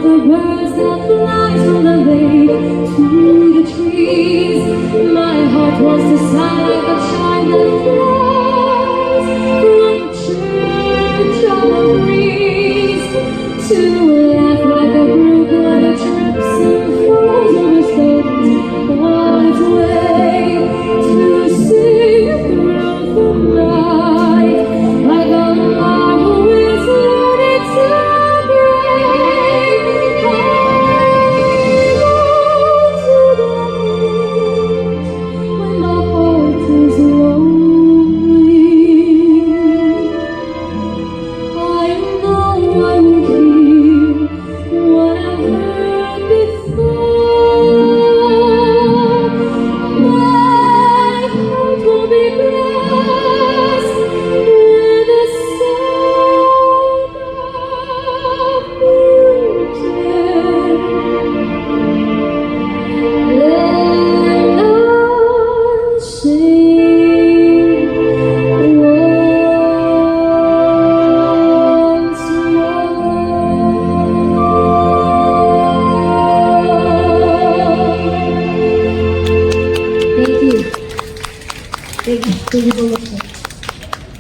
the birds that fly through the lake to the trees. My heart wants to sound like a child that flies from church on the breeze, to laugh like a brook when it trips and falls over stones on its way, to sing through the night like a marble is learning to break. I go to the hills when my heart is lonely. I know I will hear what I've heard before. My heart will be blessed with the sound of music, and I'll sing once more. Thank you. Thank you.